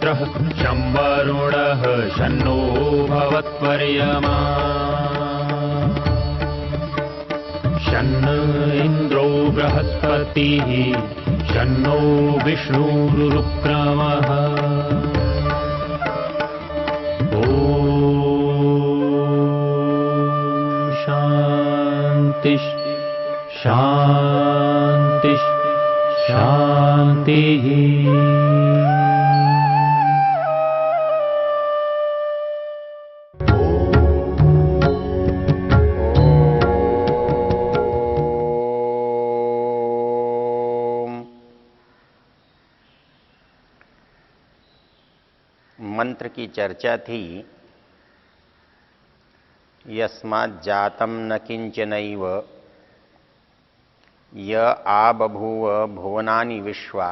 मित्रः शं वरुणः शन्नो भवत्वर्यमा शन्न इन्द्रो बृहस्पतिः शन्नो विष्णुरुक्रमः ॐ शान्ति शान्ति शान्तिः। मंत्र की चर्चा थी। यस्मात् जातं न किंचनैव य आबभूव भुवनानि विश्वा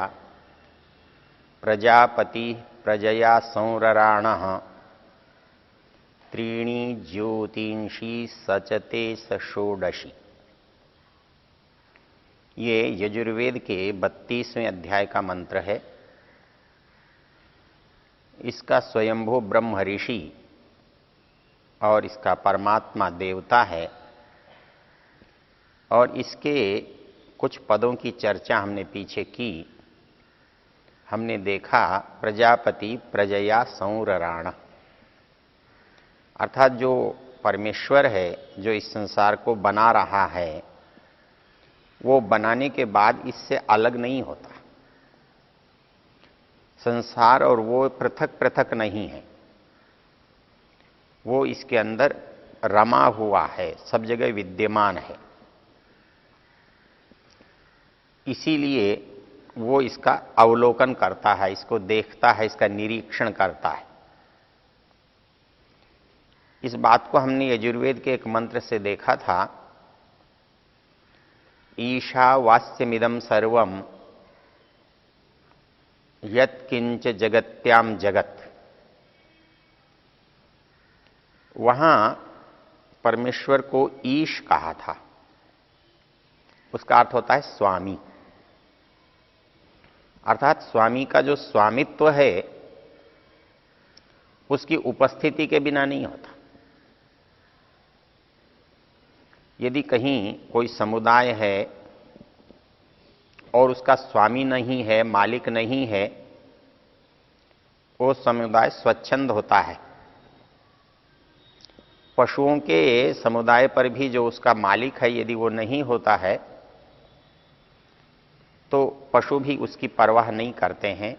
प्रजापति प्रजया संरराणः त्रीणि ज्योतिंषि सचते षोडशी। ये यजुर्वेद के 32वें अध्याय का मंत्र है। इसका स्वयंभू ब्रह्म ऋषि और इसका परमात्मा देवता है, और इसके कुछ पदों की चर्चा हमने पीछे की। हमने देखा प्रजापति प्रजया संरराण, अर्थात जो परमेश्वर है, जो इस संसार को बना रहा है, वो बनाने के बाद इससे अलग नहीं होता। संसार और वो पृथक पृथक नहीं है, वो इसके अंदर रमा हुआ है, सब जगह विद्यमान है। इसीलिए वो इसका अवलोकन करता है, इसको देखता है, इसका निरीक्षण करता है। इस बात को हमने यजुर्वेद के एक मंत्र से देखा था। ईशावास्यमिदं सर्वं यत्किंच जगत्याम जगत। वहां परमेश्वर को ईश कहा था। उसका अर्थ होता है स्वामी, अर्थात स्वामी का जो स्वामित्व है उसकी उपस्थिति के बिना नहीं होता। यदि कहीं कोई समुदाय है और उसका स्वामी नहीं है, मालिक नहीं है, वो समुदाय स्वच्छंद होता है। पशुओं के समुदाय पर भी जो उसका मालिक है, यदि वो नहीं होता है तो पशु भी उसकी परवाह नहीं करते हैं।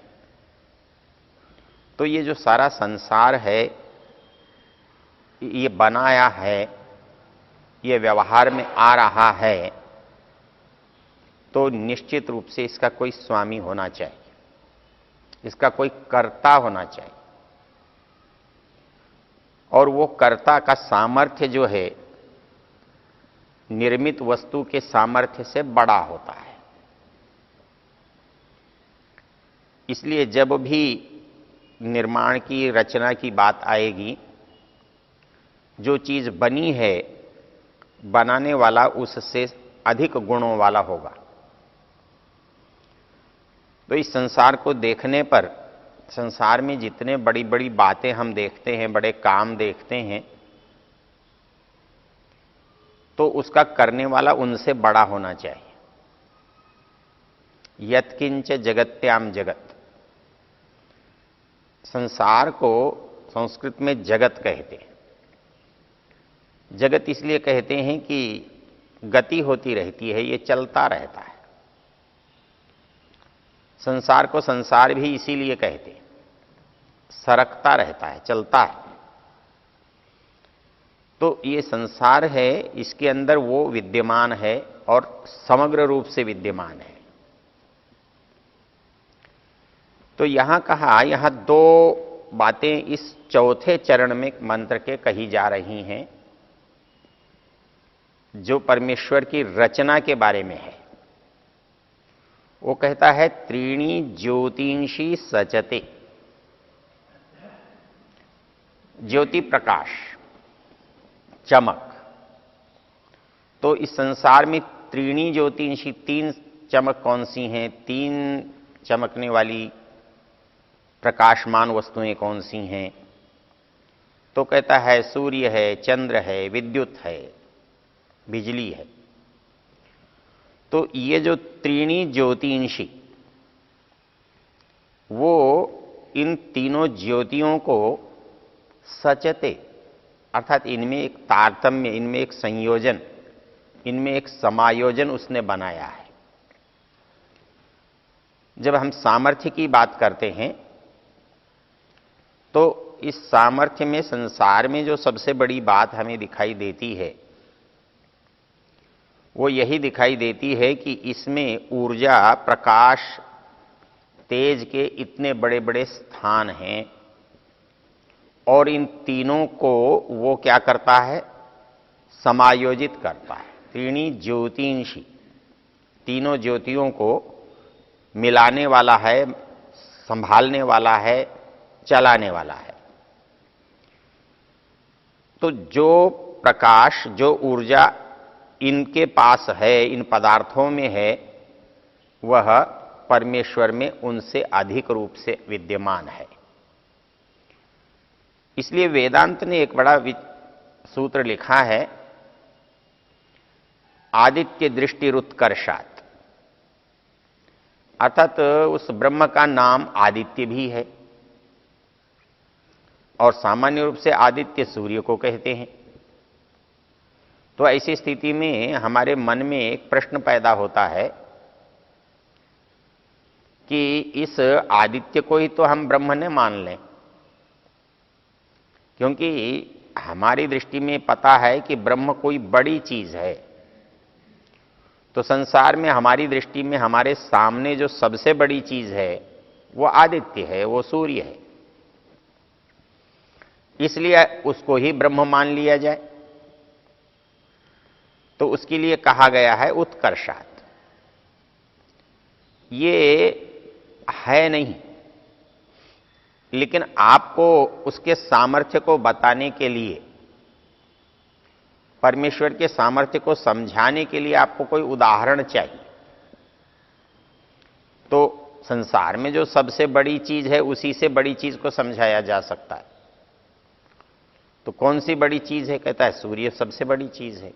तो ये जो सारा संसार है, ये बनाया है, ये व्यवहार में आ रहा है, तो निश्चित रूप से इसका कोई स्वामी होना चाहिए, इसका कोई कर्ता होना चाहिए। और वो कर्ता का सामर्थ्य जो है निर्मित वस्तु के सामर्थ्य से बड़ा होता है। इसलिए जब भी निर्माण की रचना की बात आएगी, जो चीज बनी है, बनाने वाला उससे अधिक गुणों वाला होगा। तो इस संसार को देखने पर, संसार में जितने बड़ी बड़ी बातें हम देखते हैं, बड़े काम देखते हैं, तो उसका करने वाला उनसे बड़ा होना चाहिए। यत्किंच जगत्याम जगत। संसार को संस्कृत में जगत कहते हैं। जगत इसलिए कहते हैं कि गति होती रहती है, ये चलता रहता है। संसार को संसार भी इसीलिए कहते हैं, सरकता रहता है, चलता है। तो ये संसार है, इसके अंदर वो विद्यमान है और समग्र रूप से विद्यमान है। तो यहां कहा, यहां दो बातें इस चौथे चरण में मंत्र के कही जा रही हैं, जो परमेश्वर की रचना के बारे में है। वो कहता है त्रीणी ज्योतिंषि सचते। ज्योति प्रकाश, चमक। तो इस संसार में त्रीणी ज्योतिंषि, तीन चमक कौन सी हैं? तीन चमकने वाली प्रकाशमान वस्तुएं कौन सी हैं, तो कहता है सूर्य है, चंद्र है, विद्युत है, बिजली है। तो ये जो त्रीणी ज्योतिंशी, वो इन तीनों ज्योतियों को सचते, अर्थात इनमें एक तारतम्य, इनमें एक संयोजन, इनमें एक समायोजन उसने बनाया है। जब हम सामर्थ्य की बात करते हैं तो इस सामर्थ्य में संसार में जो सबसे बड़ी बात हमें दिखाई देती है वो यही दिखाई देती है कि इसमें ऊर्जा, प्रकाश, तेज के इतने बड़े बड़े स्थान हैं और इन तीनों को वो क्या करता है, समायोजित करता है। त्रीणी ज्योतिंशी, तीनों ज्योतियों को मिलाने वाला है, संभालने वाला है, चलाने वाला है। तो जो प्रकाश, जो ऊर्जा इनके पास है, इन पदार्थों में है, वह परमेश्वर में उनसे अधिक रूप से विद्यमान है। इसलिए वेदांत ने एक बड़ा सूत्र लिखा है, आदित्य दृष्टिरुत्कर्षात्, अर्थात उस ब्रह्म का नाम आदित्य भी है और सामान्य रूप से आदित्य सूर्य को कहते हैं। तो ऐसी स्थिति में हमारे मन में एक प्रश्न पैदा होता है कि इस आदित्य को ही तो हम ब्रह्म ने मान लें, क्योंकि हमारी दृष्टि में पता है कि ब्रह्म कोई बड़ी चीज है। तो संसार में हमारी दृष्टि में हमारे सामने जो सबसे बड़ी चीज है वो आदित्य है, वो सूर्य है, इसलिए उसको ही ब्रह्म मान लिया जाए। तो उसके लिए कहा गया है उत्कर्षात्। ये है नहीं, लेकिन आपको उसके सामर्थ्य को बताने के लिए, परमेश्वर के सामर्थ्य को समझाने के लिए आपको कोई उदाहरण चाहिए। तो संसार में जो सबसे बड़ी चीज है उसी से बड़ी चीज को समझाया जा सकता है। तो कौन सी बड़ी चीज है? कहता है सूर्य सबसे बड़ी चीज है,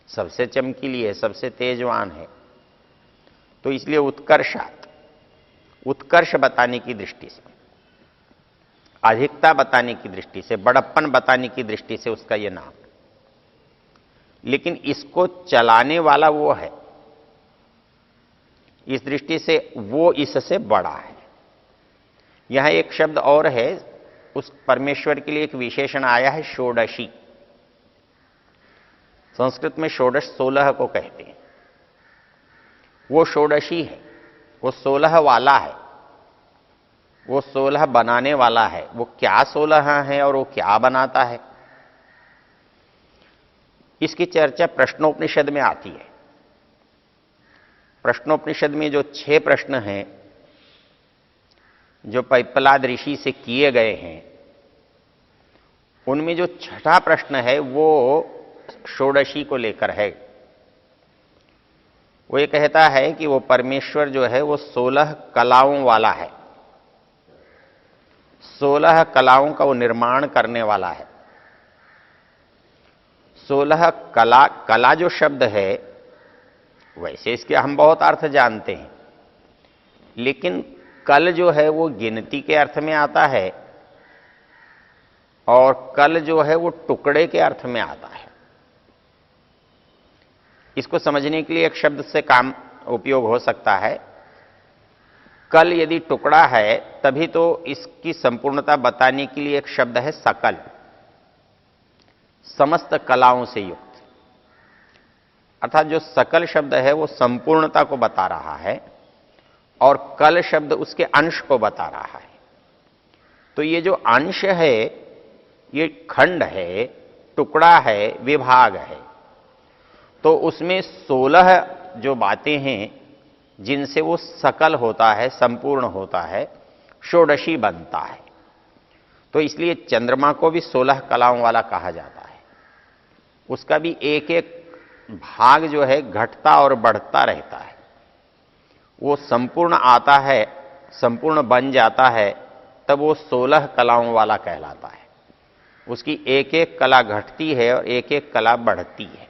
सबसे चमकीली है, सबसे तेजवान है। तो इसलिए उत्कर्षात्, उत्कर्ष बताने की दृष्टि से, अधिकता बताने की दृष्टि से, बड़प्पन बताने की दृष्टि से उसका यह नाम। लेकिन इसको चलाने वाला वो है, इस दृष्टि से वो इससे बड़ा है। यहां एक शब्द और है, उस परमेश्वर के लिए एक विशेषण आया है, षोडशी। संस्कृत में षोडश 16 को कहते हैं। वो षोडशी है, वो 16 वाला है, वो 16 बनाने वाला है। वो क्या 16 है और वो क्या बनाता है, इसकी चर्चा प्रश्नोपनिषद में आती है। प्रश्नोपनिषद में जो 6 प्रश्न हैं जो पैप्पलाद ऋषि से किए गए हैं, उनमें जो 6ठा प्रश्न है वो षोडशी को लेकर है। वो ये कहता है कि वो परमेश्वर जो है वो 16 कलाओं वाला है, 16 कलाओं का वो निर्माण करने वाला है। 16 कला, कला जो शब्द है वैसे इसके हम बहुत अर्थ जानते हैं, लेकिन कल जो है वो गिनती के अर्थ में आता है और कल जो है वो टुकड़े के अर्थ में आता है। इसको समझने के लिए एक शब्द से काम उपयोग हो सकता है। कल यदि टुकड़ा है तभी तो इसकी संपूर्णता बताने के लिए एक शब्द है सकल, समस्त कलाओं से युक्त। अर्थात जो सकल शब्द है वो संपूर्णता को बता रहा है और कल शब्द उसके अंश को बता रहा है। तो ये जो अंश है ये खंड है, टुकड़ा है, विभाग है। तो उसमें 16 जो बातें हैं जिनसे वो सकल होता है, संपूर्ण होता है, षोडशी बनता है। तो इसलिए चंद्रमा को भी 16 कलाओं वाला कहा जाता है। उसका भी एक एक भाग जो है घटता और बढ़ता रहता है। वो संपूर्ण आता है संपूर्ण बन जाता है तब वो 16 कलाओं वाला कहलाता है। उसकी एक एक कला घटती है और एक एक कला बढ़ती है,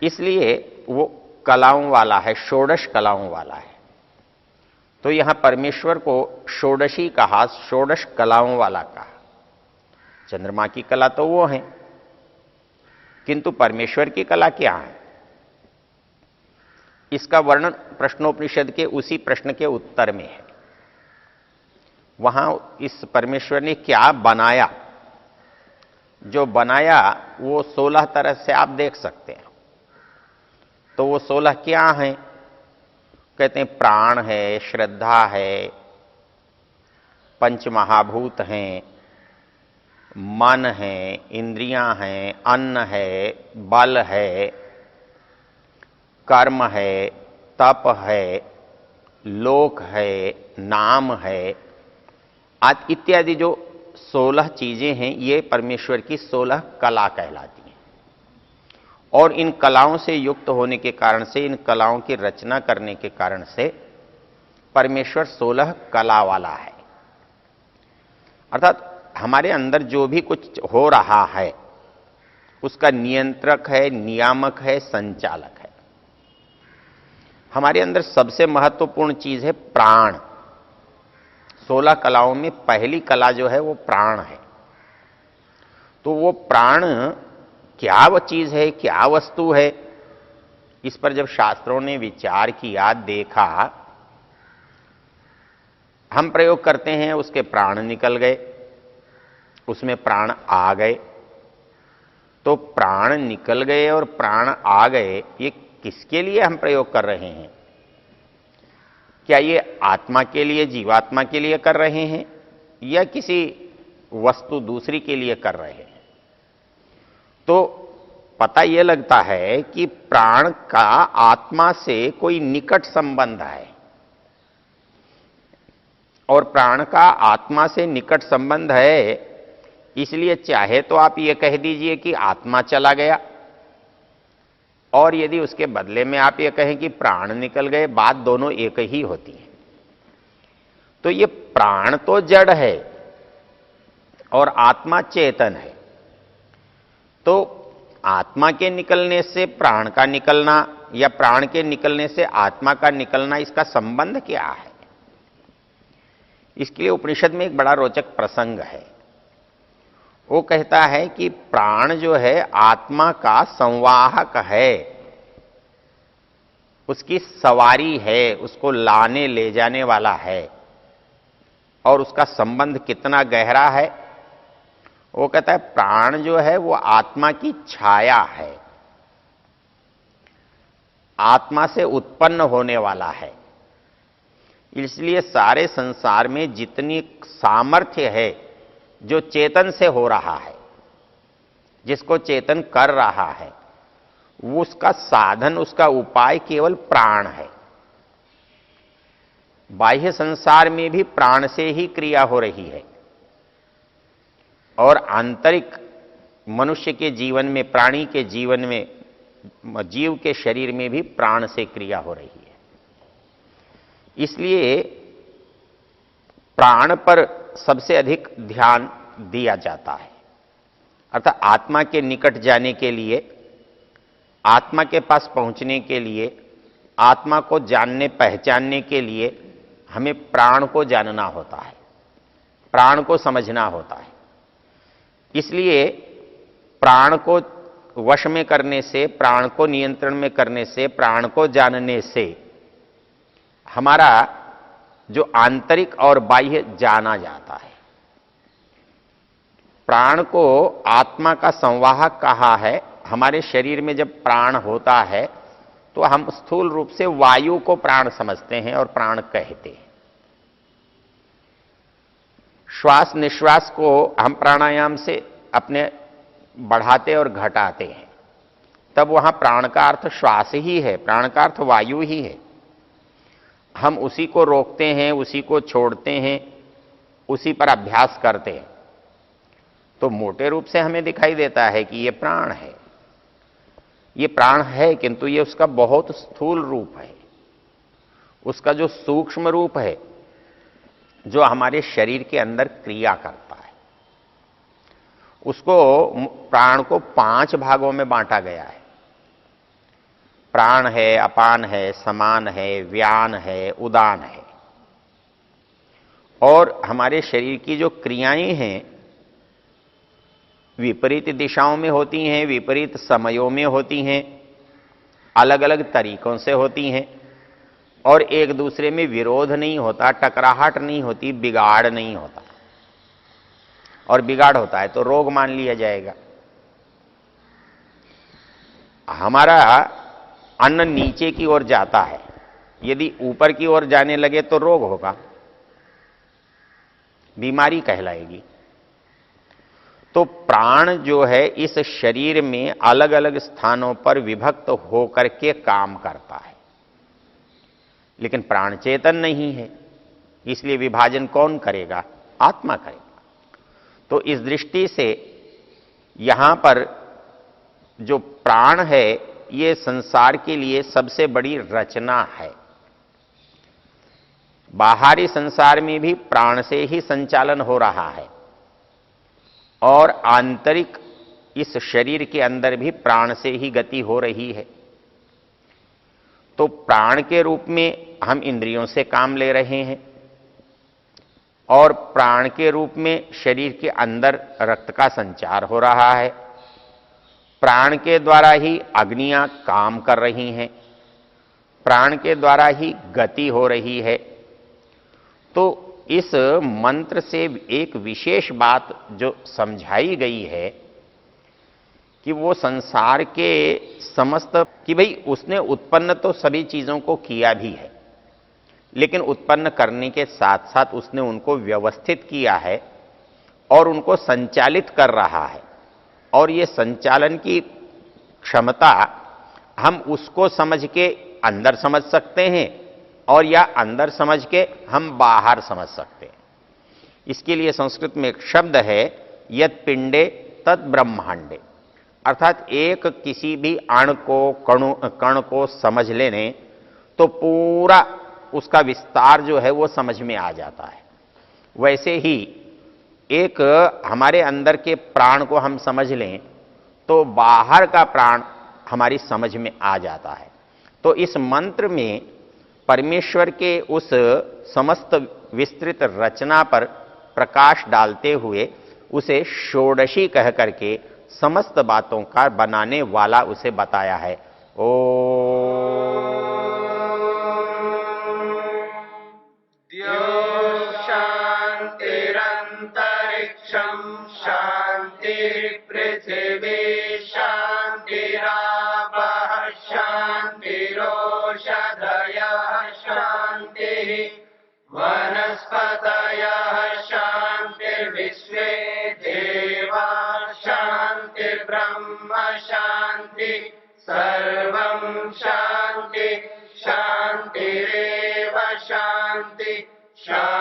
इसलिए वो कलाओं वाला है, षोडश कलाओं वाला है। तो यहां परमेश्वर को षोडशी कहा, षोडश कलाओं वाला कहा। चंद्रमा की कला तो वो है, किंतु परमेश्वर की कला क्या है, इसका वर्णन प्रश्नोपनिषद के उसी प्रश्न के उत्तर में है। वहां इस परमेश्वर ने क्या बनाया, जो बनाया वो 16 तरह से आप देख सकते हैं। तो वो 16 क्या हैं? कहते हैं प्राण है, श्रद्धा है, पंच महाभूत हैं, मन है, इंद्रियां हैं, अन्न है, बल है, कर्म है, तप है, लोक है, नाम है, आज इत्यादि जो 16 चीजें हैं, ये परमेश्वर की 16 कला कहलाती हैं। और इन कलाओं से युक्त होने के कारण से, इन कलाओं की रचना करने के कारण से परमेश्वर 16 कला वाला है। अर्थात हमारे अंदर जो भी कुछ हो रहा है उसका नियंत्रक है, नियामक है, संचालक है। हमारे अंदर सबसे महत्वपूर्ण चीज है प्राण। 16 कलाओं में पहली कला जो है वो प्राण है। तो वो प्राण क्या वो चीज है, क्या वस्तु है, इस पर जब शास्त्रों ने विचार किया, देखा, हम प्रयोग करते हैं उसके प्राण निकल गए, उसमें प्राण आ गए। तो प्राण निकल गए और प्राण आ गए, ये किसके लिए हम प्रयोग कर रहे हैं? क्या ये आत्मा के लिए, जीवात्मा के लिए कर रहे हैं या किसी वस्तु दूसरी के लिए कर रहे हैं? तो पता यह लगता है कि प्राण का आत्मा से कोई निकट संबंध है, और प्राण का आत्मा से निकट संबंध है, इसलिए चाहे तो आप ये कह दीजिए कि आत्मा चला गया, और यदि उसके बदले में आप ये कहें कि प्राण निकल गए, बात दोनों एक ही होती है। तो ये प्राण तो जड़ है और आत्मा चेतन है। तो आत्मा के निकलने से प्राण का निकलना या प्राण के निकलने से आत्मा का निकलना, इसका संबंध क्या है? इसके लिए उपनिषद में एक बड़ा रोचक प्रसंग है। वो कहता है कि प्राण जो है आत्मा का संवाहक है, उसकी सवारी है, उसको लाने ले जाने वाला है। और उसका संबंध कितना गहरा है? वो कहता है प्राण जो है वो आत्मा की छाया है, आत्मा से उत्पन्न होने वाला है। इसलिए सारे संसार में जितनी सामर्थ्य है जो चेतन से हो रहा है, जिसको चेतन कर रहा है, वो उसका साधन, उसका उपाय केवल प्राण है। बाह्य संसार में भी प्राण से ही क्रिया हो रही है, और आंतरिक मनुष्य के जीवन में, प्राणी के जीवन में, जीव के शरीर में भी प्राण से क्रिया हो रही है। इसलिए प्राण पर सबसे अधिक ध्यान दिया जाता है। अर्थात आत्मा के निकट जाने के लिए, आत्मा के पास पहुंचने के लिए, आत्मा को जानने पहचानने के लिए हमें प्राण को जानना होता है, प्राण को समझना होता है। इसलिए प्राण को वश में करने से, प्राण को नियंत्रण में करने से, प्राण को जानने से हमारा जो आंतरिक और बाह्य जाना जाता है। प्राण को आत्मा का संवाहक कहा है। हमारे शरीर में जब प्राण होता है तो हम स्थूल रूप से वायु को प्राण समझते हैं और प्राण कहते हैं। श्वास निश्वास को हम प्राणायाम से अपने बढ़ाते और घटाते हैं, तब वहां प्राण का अर्थ श्वास ही है, प्राण का अर्थ वायु ही है। हम उसी को रोकते हैं, उसी को छोड़ते हैं, उसी पर अभ्यास करते हैं, तो मोटे रूप से हमें दिखाई देता है कि यह प्राण है। ये प्राण है, किंतु ये उसका बहुत स्थूल रूप है। उसका जो सूक्ष्म रूप है, जो हमारे शरीर के अंदर क्रिया करता है, उसको प्राण को 5 भागों में बांटा गया है। प्राण है, अपान है, समान है, व्यान है, उदान है। और हमारे शरीर की जो क्रियाएं हैं विपरीत दिशाओं में होती हैं, विपरीत समयों में होती हैं, अलग अलग तरीकों से होती हैं और एक दूसरे में विरोध नहीं होता, टकराहट नहीं होती, बिगाड़ नहीं होता। और बिगाड़ होता है तो रोग मान लिया जाएगा। हमारा अन्न नीचे की ओर जाता है, यदि ऊपर की ओर जाने लगे तो रोग होगा, बीमारी कहलाएगी। तो प्राण जो है इस शरीर में अलग अलग स्थानों पर विभक्त होकर के काम करता है, लेकिन प्राण चेतन नहीं है, इसलिए विभाजन कौन करेगा? आत्मा करेगा। तो इस दृष्टि से यहां पर जो प्राण है ये संसार के लिए सबसे बड़ी रचना है। बाहरी संसार में भी प्राण से ही संचालन हो रहा है और आंतरिक इस शरीर के अंदर भी प्राण से ही गति हो रही है। तो प्राण के रूप में हम इंद्रियों से काम ले रहे हैं और प्राण के रूप में शरीर के अंदर रक्त का संचार हो रहा है। प्राण के द्वारा ही अग्नियां काम कर रही हैं, प्राण के द्वारा ही गति हो रही है। तो इस मंत्र से एक विशेष बात जो समझाई गई है कि वो संसार के समस्त, कि भाई उसने उत्पन्न तो सभी चीजों को किया भी है, लेकिन उत्पन्न करने के साथ साथ उसने उनको व्यवस्थित किया है और उनको संचालित कर रहा है। और ये संचालन की क्षमता हम उसको समझ के अंदर समझ सकते हैं और या अंदर समझ के हम बाहर समझ सकते हैं। इसके लिए संस्कृत में एक शब्द है, यत् पिंडे तत् ब्रह्मांडे, अर्थात एक किसी भी अण को कण को समझ लेने तो पूरा उसका विस्तार जो है वो समझ में आ जाता है। वैसे ही एक हमारे अंदर के प्राण को हम समझ लें तो बाहर का प्राण हमारी समझ में आ जाता है। तो इस मंत्र में परमेश्वर के उस समस्त विस्तृत रचना पर प्रकाश डालते हुए उसे षोडशी कह करके समस्त बातों का बनाने वाला उसे बताया है। शांतिरंतरिक्षं शांति पृथिवी शांतिरापः शांतिरोषधयः शांतिः वनस्पतयः शांतिर्विश्वे देवा शांतिर्ब्रह्म शांति सर्वं शांति शांतिरेव शांति शांति